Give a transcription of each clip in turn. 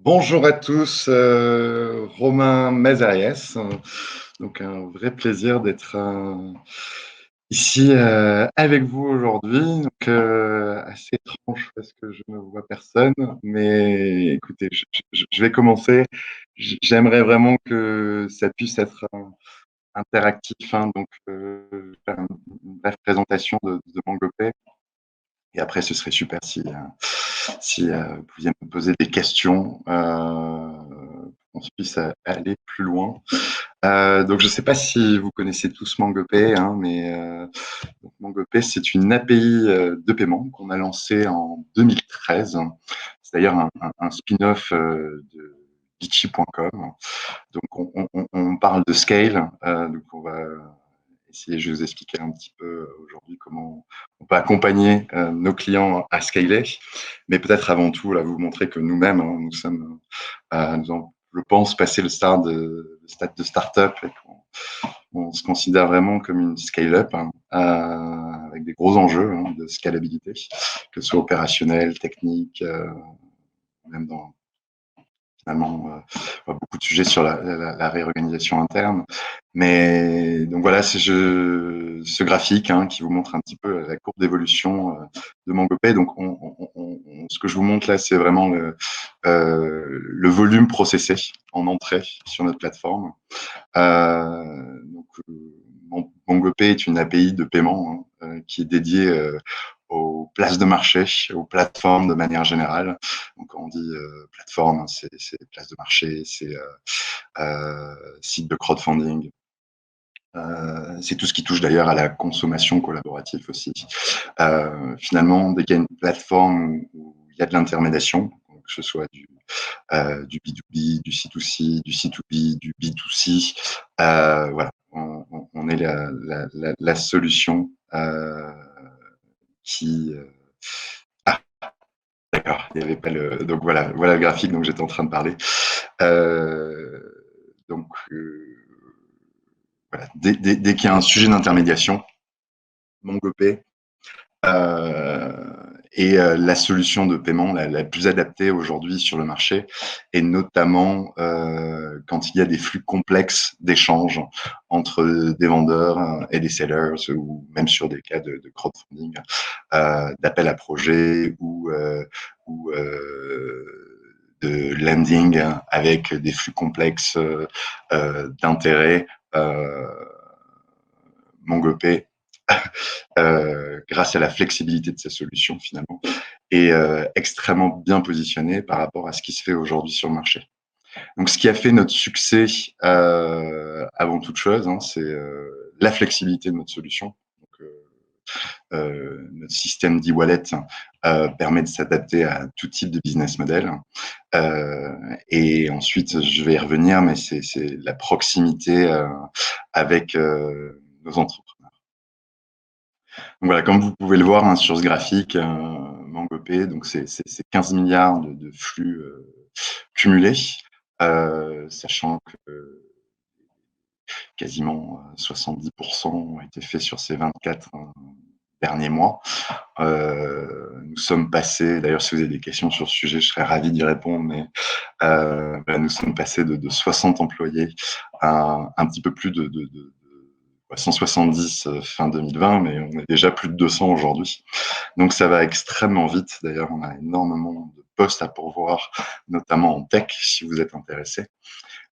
Bonjour à tous, Romain Mazariès. Donc un vrai plaisir d'être ici avec vous aujourd'hui. Donc assez étrange parce que je ne vois personne, mais écoutez, je vais commencer. J'aimerais vraiment que ça puisse être interactif, hein, donc je vais faire une brève présentation de Mangopay. Et après, ce serait super si vous pouviez me poser des questions, qu'on puisse aller plus loin. Donc, je ne sais pas si vous connaissez tous MangoPay, hein, mais donc MangoPay, c'est une API de paiement qu'on a lancée en 2013. C'est d'ailleurs un spin-off de Litchi.com. Donc, on parle de scale. Donc, on va essayer, je vais vous expliquer un petit peu aujourd'hui comment on peut accompagner nos clients à scaler. Mais peut-être avant tout, là, vous montrer que nous-mêmes, hein, nous sommes, je pense, passé le stade de start-up et qu'on se considère vraiment comme une scale-up, hein, avec des gros enjeux, hein, de scalabilité, que ce soit opérationnel, technique, même dans finalement beaucoup de sujets sur la réorganisation interne. Mais donc voilà, c'est ce graphique, hein, qui vous montre un petit peu la courbe d'évolution de MangoPay. Donc ce que je vous montre là, c'est vraiment le volume processé en entrée sur notre plateforme. Donc MangoPay est une API de paiement, hein, qui est dédiée aux places de marché, aux plateformes de manière générale. Donc, quand on dit plateforme, hein, c'est places de marché, c'est site de crowdfunding. C'est tout ce qui touche d'ailleurs à la consommation collaborative aussi. Finalement, dès qu'il y a une plateforme où il y a de l'intermédiation, que ce soit du B2B, du C2C, du C2B, du B2C, voilà, on est la solution qui d'accord, il n'y avait pas le. Donc voilà le graphique dont j'étais en train de parler. Donc voilà, dès qu'il y a un sujet d'intermédiation, MongoPay est la solution de paiement la plus adaptée aujourd'hui sur le marché, et notamment quand il y a des flux complexes d'échanges entre des vendeurs et des sellers, ou même sur des cas de crowdfunding, d'appel à projet ou de lending avec des flux complexes d'intérêt. MongoPay, grâce à la flexibilité de sa solution finalement, est extrêmement bien positionné par rapport à ce qui se fait aujourd'hui sur le marché. Donc, ce qui a fait notre succès, avant toute chose, hein, c'est la flexibilité de notre solution. Donc, notre système d'e-wallet permet de s'adapter à tout type de business model. Et ensuite, je vais y revenir, mais c'est la proximité avec nos entrepreneurs. Donc voilà, comme vous pouvez le voir, hein, sur ce graphique, MangoPay, donc c'est 15 milliards de flux cumulés, sachant que quasiment 70% ont été faits sur ces 24 derniers mois. Nous sommes passés, d'ailleurs, si vous avez des questions sur ce sujet, je serais ravi d'y répondre, mais nous sommes passés de 60 employés à un petit peu plus de 170 fin 2020, mais on est déjà plus de 200 aujourd'hui. Donc ça va extrêmement vite. D'ailleurs, on a énormément de postes à pourvoir, notamment en tech, si vous êtes intéressé.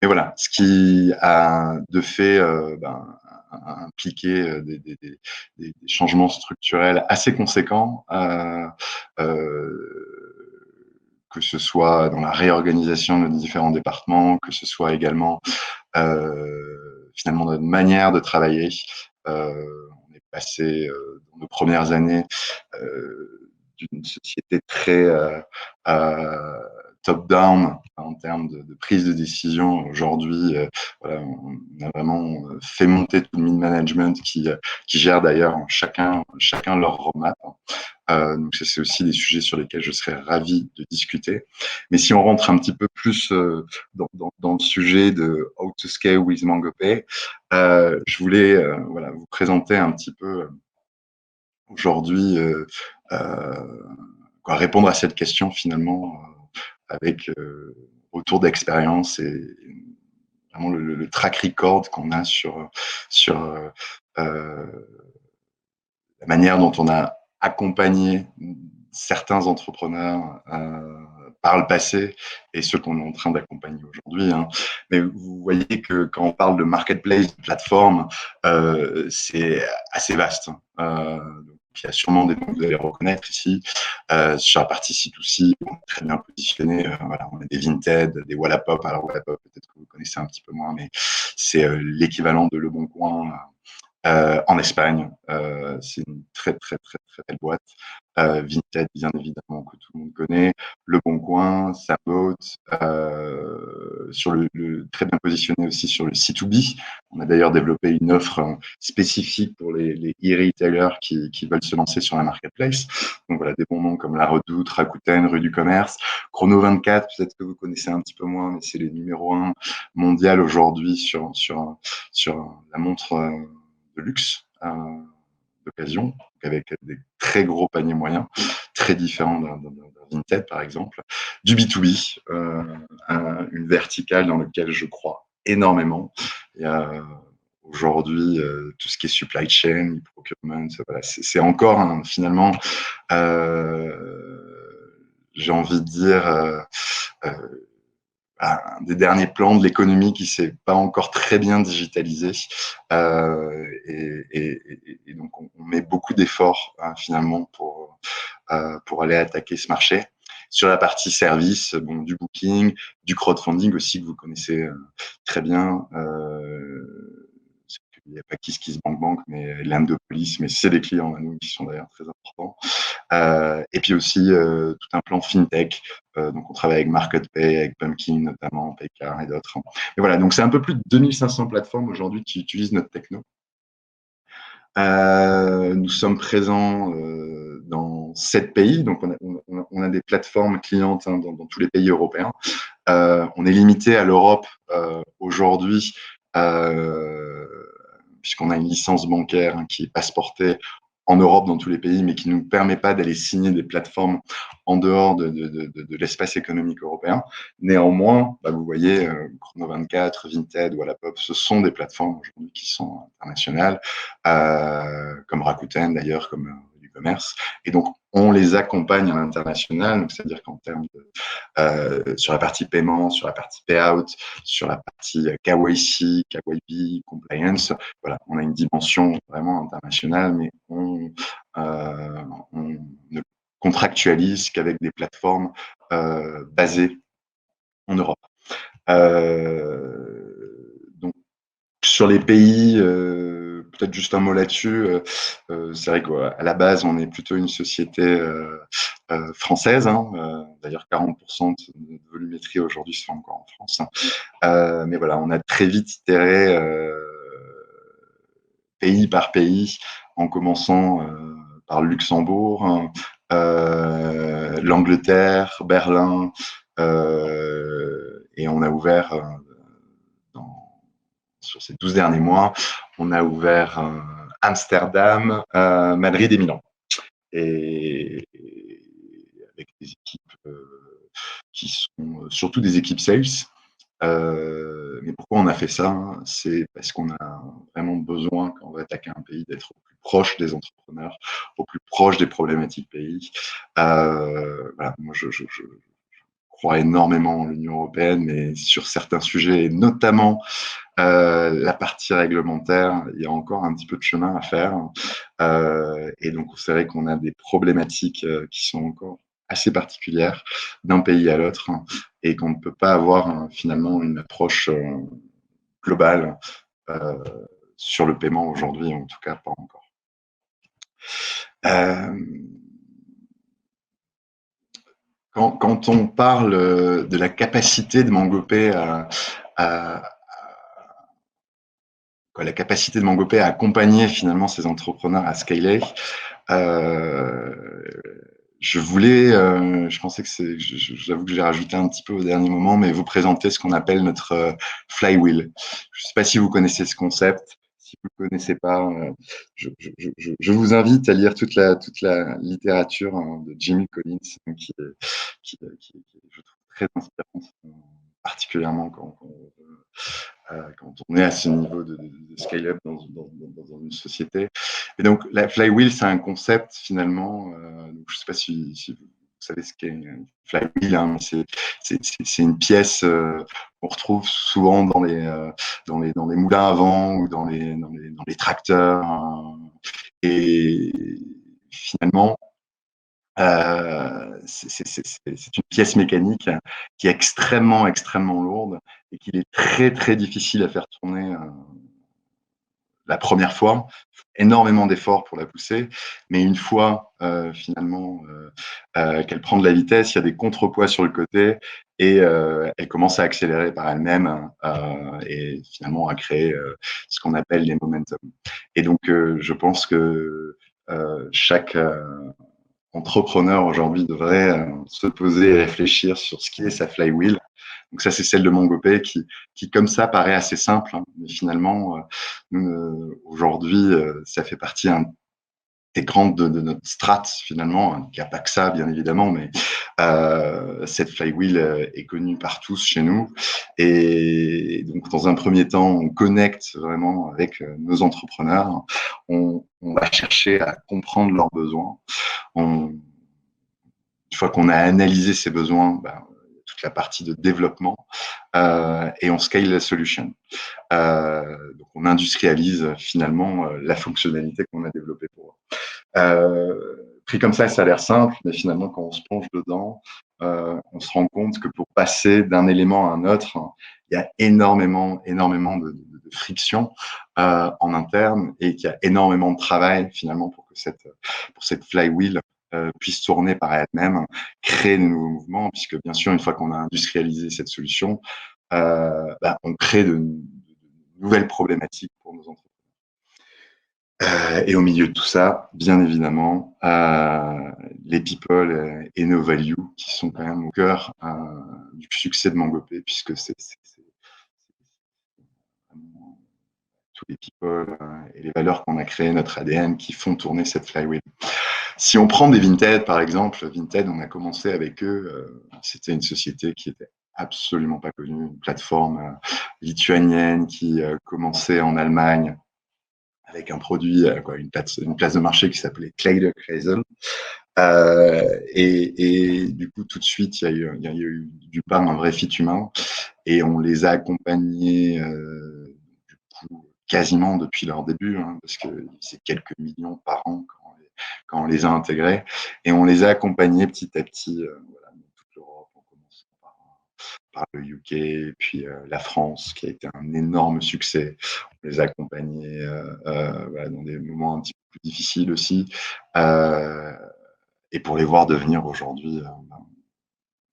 Et voilà, ce qui a de fait impliqué des changements structurels assez conséquents, que ce soit dans la réorganisation de nos différents départements, que ce soit également finalement notre manière de travailler. On est passé dans nos premières années d'une société très top-down en termes de prise de décision. Aujourd'hui, voilà, on a vraiment fait monter tout le mid-management qui gère d'ailleurs chacun leur roadmap. Donc c'est aussi des sujets sur lesquels je serais ravi de discuter. Mais si on rentre un petit peu plus dans le sujet de How to Scale with MangoPay, je voulais voilà, vous présenter un petit peu aujourd'hui, répondre à cette question finalement avec autour d'expérience et vraiment le track record qu'on a sur la manière dont on a accompagné certains entrepreneurs par le passé et ceux qu'on est en train d'accompagner aujourd'hui. Hein. Mais vous voyez que quand on parle de marketplace, de plateforme, c'est assez vaste. Donc, il y a sûrement des noms que vous allez reconnaître ici. Sur la partie C2C, on est très bien positionné. Voilà, on a des Vinted, des Wallapop. Alors Wallapop, peut-être que vous connaissez un petit peu moins, mais c'est l'équivalent de Leboncoin en Espagne. C'est une très, très, très, très belle boîte. Vinted, bien évidemment, que tout le monde connaît. Le Bon Coin, Sabot, très bien positionné aussi sur le C2B. On a d'ailleurs développé une offre spécifique pour les e-retailers qui veulent se lancer sur la marketplace. Donc voilà, des bons noms comme La Redoute, Rakuten, Rue du Commerce, Chrono24, peut-être que vous connaissez un petit peu moins, mais c'est les numéro 1 mondial aujourd'hui sur la montre de luxe d'occasion, avec des très gros paniers moyens, très différents d'un Vinted par exemple, du B2B, une verticale dans laquelle je crois énormément. Il y a aujourd'hui tout ce qui est supply chain, procurement, voilà, c'est encore finalement, j'ai envie de dire, un des derniers plans de l'économie qui s'est pas encore très bien digitalisé. Et donc, on met beaucoup d'efforts finalement pour aller attaquer ce marché. Sur la partie service, bon, du booking, du crowdfunding aussi que vous connaissez très bien. Il n'y a pas KissKissBankBank, mais l'Indopolis, mais c'est des clients à nous qui sont d'ailleurs très importants. Et puis aussi tout un plan fintech. Donc on travaille avec MarketPay, avec Pumpkin notamment, Paycar et d'autres. Et voilà, donc c'est un peu plus de 2500 plateformes aujourd'hui qui utilisent notre techno. Nous sommes présents dans 7 pays, donc on a des plateformes clientes dans tous les pays européens. On est limité à l'Europe aujourd'hui, puisqu'on a une licence bancaire qui est passeportée en Europe dans tous les pays, mais qui ne nous permet pas d'aller signer des plateformes en dehors de l'espace économique européen. Néanmoins, vous voyez, Chrono24, Vinted, Wallapop, ce sont des plateformes aujourd'hui qui sont internationales, comme Rakuten d'ailleurs, comme du commerce. Et donc, on les accompagne à l'international, c'est-à-dire qu'en termes sur la partie paiement, sur la partie payout, sur la partie KYC, KYB, compliance. Voilà, on a une dimension vraiment internationale, mais on ne contractualise qu'avec des plateformes basées en Europe. Donc, sur les pays, peut-être juste un mot là-dessus. C'est vrai qu'à la base, on est plutôt une société française. D'ailleurs, 40% de volumétrie aujourd'hui se fait encore en France. Mais voilà, on a très vite itéré pays par pays, en commençant par le Luxembourg, l'Angleterre, Berlin, et on a ouvert sur ces 12 derniers mois, on a ouvert Amsterdam, Madrid et Milan. Et avec des équipes qui sont surtout des équipes sales. Mais pourquoi on a fait ça? C'est parce qu'on a vraiment besoin, quand on va attaquer un pays, d'être au plus proche des entrepreneurs, au plus proche des problématiques pays. Voilà, moi, je crois énormément en l'Union européenne, mais sur certains sujets, et notamment la partie réglementaire, il y a encore un petit peu de chemin à faire. Et donc, c'est vrai qu'on a des problématiques qui sont encore assez particulières d'un pays à l'autre et qu'on ne peut pas avoir finalement une approche globale sur le paiement aujourd'hui, en tout cas pas encore. Quand on parle de la capacité de Mangopay la capacité de Mangopay à accompagner finalement ces entrepreneurs à scaler, je pensais que j'avoue que j'ai rajouté un petit peu au dernier moment, mais vous présenter ce qu'on appelle notre flywheel. Je ne sais pas si vous connaissez ce concept. si vous ne le connaissez pas, je vous invite à lire toute la littérature de Jimmy Collins, qui je trouve très inspirante, particulièrement quand on est à ce niveau de scale-up dans une société. Et donc, la flywheel, c'est un concept finalement. Donc je ne sais pas si vous savez ce qu'est une flywheel, hein, mais c'est une pièce qu'on retrouve souvent dans les moulins à vent ou dans les tracteurs. Et finalement, c'est une pièce mécanique qui est extrêmement, extrêmement lourde et qu'il est très, très difficile à faire tourner la première fois. Énormément d'efforts pour la pousser, mais une fois finalement qu'elle prend de la vitesse, il y a des contrepoids sur le côté et elle commence à accélérer par elle-même et finalement à créer ce qu'on appelle les momentum. Et donc, je pense que chaque entrepreneur aujourd'hui devrait se poser et réfléchir sur ce qui est sa flywheel. Donc ça, c'est celle de MongoPay qui comme ça, paraît assez simple, hein, mais finalement, aujourd'hui, ça fait partie intégrante de notre strat, finalement. Il n'y a pas que ça, bien évidemment, mais cette flywheel est connue par tous chez nous. Et donc, dans un premier temps, on connecte vraiment avec nos entrepreneurs. On va chercher à comprendre leurs besoins. Une fois qu'on a analysé ces besoins, toute la partie de développement et on scale la solution. Donc on industrialise finalement la fonctionnalité qu'on a développée pour eux. Pris comme ça a l'air simple, mais finalement, quand on se plonge dedans, on se rend compte que pour passer d'un élément à un autre, il y a énormément de friction en interne et qu'il y a énormément de travail finalement pour cette flywheel puisse tourner par elle-même, créer de nouveaux mouvements, puisque bien sûr, une fois qu'on a industrialisé cette solution, on crée de nouvelles problématiques pour nos entreprises. Et au milieu de tout ça, bien évidemment, les people et nos values qui sont quand même au cœur du succès de MongoPay, puisque c'est vraiment tous les people et les valeurs qu'on a créées, notre ADN, qui font tourner cette flywheel. Si on prend des Vinted, par exemple, Vinted, on a commencé avec eux, c'était une société qui était absolument pas connue, une plateforme lituanienne qui commençait en Allemagne avec un produit, une place de marché qui s'appelait Kleiderkreisel. Et du coup, tout de suite, il y a eu du part un vrai fit humain et on les a accompagnés du coup, quasiment depuis leur début, hein, parce que c'est quelques millions par an quand on les a intégrés. Et on les a accompagnés petit à petit voilà, dans toute l'Europe, en commençant par le UK, puis la France, qui a été un énorme succès. On les a accompagnés voilà, dans des moments un petit peu plus difficiles aussi. Et pour les voir devenir aujourd'hui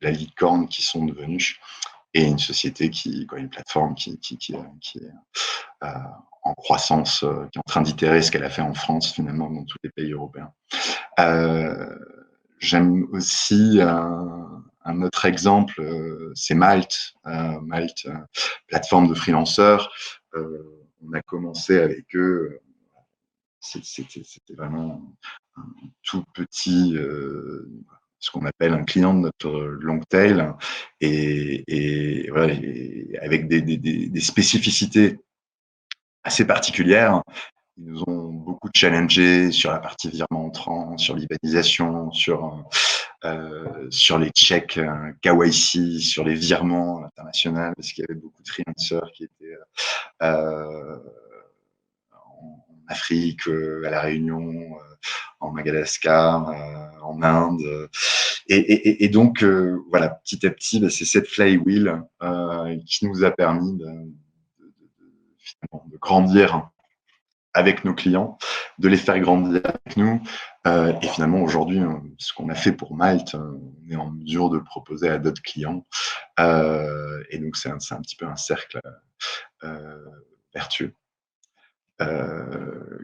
la licorne qui sont devenus et une société une plateforme qui est en croissance, qui est en train d'itérer ce qu'elle a fait en France finalement dans tous les pays européens. J'aime aussi un autre exemple, c'est Malte. Malte, plateforme de freelanceurs. On a commencé avec eux. C'était vraiment un tout petit, ce qu'on appelle un client de notre long tail, et voilà, avec des spécificités assez particulières. Ils nous ont beaucoup challengé sur la partie virement entrant, sur l'IBANisation, sur les checks KYC, sur les virements internationaux, parce qu'il y avait beaucoup de freelancers qui étaient en Afrique, à La Réunion, en Madagascar, en Inde. Et donc, voilà, petit à petit, c'est cette flywheel qui nous a permis finalement, de grandir avec nos clients, de les faire grandir avec nous. Et finalement, aujourd'hui, ce qu'on a fait pour Malte, on est en mesure de le proposer à d'autres clients. Et donc, c'est un petit peu un cercle vertueux.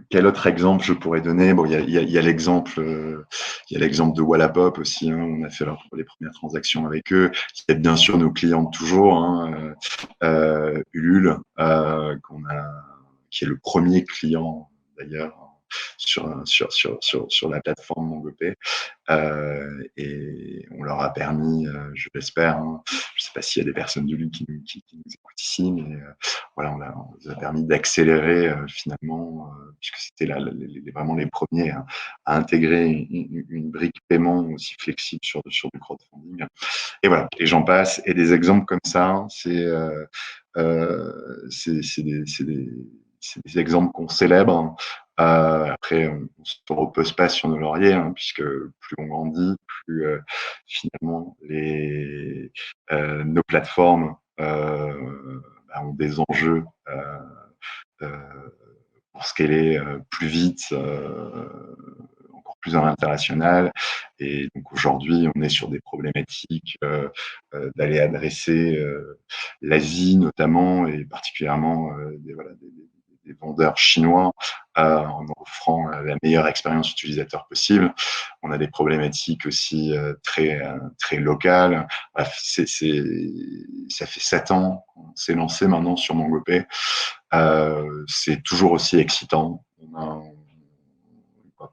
Quel autre exemple je pourrais donner? Bon, il y a l'exemple de Wallapop aussi, hein, on a fait les premières transactions avec eux. Il y a bien sûr nos clients de toujours, hein, Ulule, qui est le premier client d'ailleurs sur la plateforme MongoPay. Et on leur a permis, je l'espère, hein, je ne sais pas s'il y a des personnes de lui qui nous écoutent ici, mais voilà, on nous a permis d'accélérer finalement, puisque c'était vraiment les premiers à intégrer une brique paiement aussi flexible sur du crowdfunding. Et voilà, et j'en passe. Et des exemples comme ça, hein, c'est des exemples qu'on célèbre, hein. Après, on ne se repose pas sur nos lauriers, hein, puisque plus on grandit, plus finalement nos plateformes ont des enjeux euh, pour scaler plus vite, encore plus à l'international. Et donc aujourd'hui, on est sur des problématiques d'aller adresser l'Asie notamment, et particulièrement des vendeurs chinois en offrant la meilleure expérience utilisateur possible. On a des problématiques aussi très locales. Bref, ça fait 7 ans qu'on s'est lancé maintenant sur MongoPay. C'est toujours aussi excitant.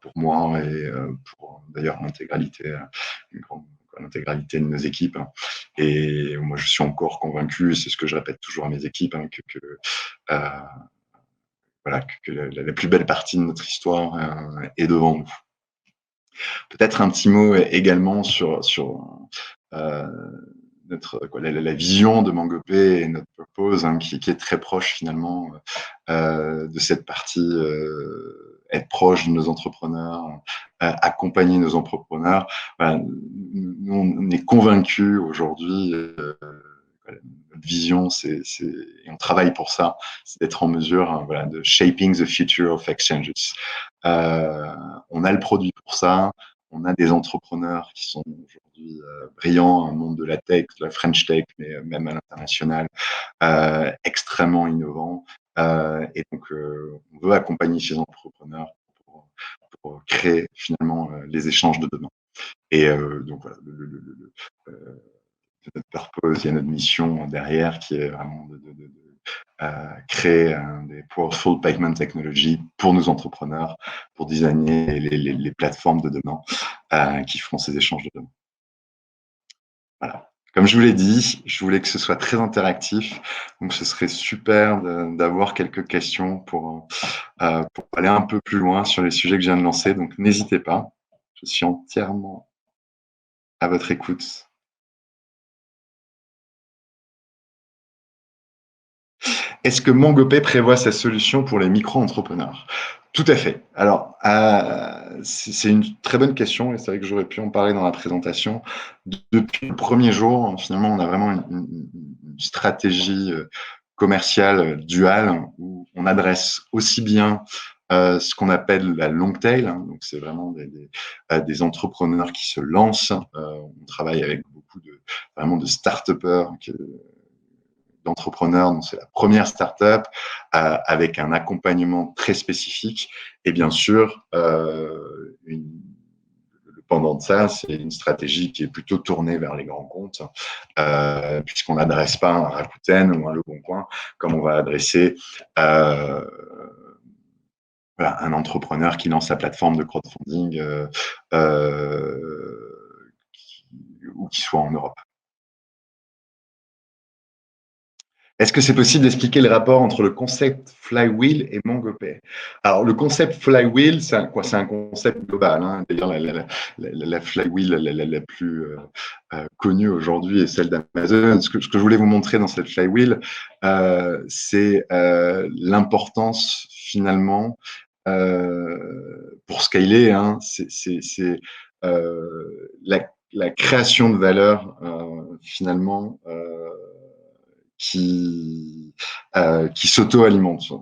Pour moi et pour d'ailleurs l'intégralité de nos équipes. Et moi, je suis encore convaincu, c'est ce que je répète toujours à mes équipes, hein, euh, voilà, que la plus belle partie de notre histoire est devant nous. Peut-être un petit mot également sur la vision de MongoPay et notre purpose, hein, qui est très proche finalement de cette partie être proche de nos entrepreneurs, accompagner nos entrepreneurs. Voilà, nous, on est convaincus aujourd'hui, notre vision, et on travaille pour ça, c'est d'être en mesure, hein, voilà, de shaping the future of exchanges. On a le produit pour ça. On a des entrepreneurs qui sont aujourd'hui brillants, un monde de la tech, de la French tech, mais même à l'international, extrêmement innovants. Et donc, on veut accompagner ces entrepreneurs pour créer finalement les échanges de demain. Et donc, voilà, notre purpose, il y a notre mission derrière qui est vraiment de créer des powerful payment technologies pour nos entrepreneurs, pour designer les plateformes de demain qui feront ces échanges de demain. Voilà. Comme je vous l'ai dit, je voulais que ce soit très interactif, donc ce serait super d'avoir quelques questions pour aller un peu plus loin sur les sujets que je viens de lancer, donc n'hésitez pas, je suis entièrement à votre écoute. Est-ce que MongoPay prévoit sa solution pour les micro-entrepreneurs? Tout à fait. Alors, c'est une très bonne question et c'est vrai que j'aurais pu en parler dans la présentation. Depuis le premier jour, finalement, on a vraiment une stratégie commerciale duale où on adresse aussi bien ce qu'on appelle la long tail, hein, donc c'est vraiment des entrepreneurs qui se lancent. On travaille avec beaucoup vraiment de start-upers d'entrepreneurs, donc c'est la première startup avec un accompagnement très spécifique et bien sûr le pendant de ça, c'est une stratégie qui est plutôt tournée vers les grands comptes, puisqu'on n'adresse pas un Rakuten ou un Leboncoin comme on va adresser un entrepreneur qui lance sa plateforme de crowdfunding ou qui soit en Europe. Est-ce que c'est possible d'expliquer le rapport entre le concept Flywheel et MongoPay? Alors, le concept Flywheel, c'est un concept global, hein. D'ailleurs, la Flywheel la plus connue aujourd'hui est celle d'Amazon. Ce que je voulais vous montrer dans cette Flywheel, c'est l'importance finalement pour scaler, hein, c'est la création de valeur finalement qui s'auto-alimente.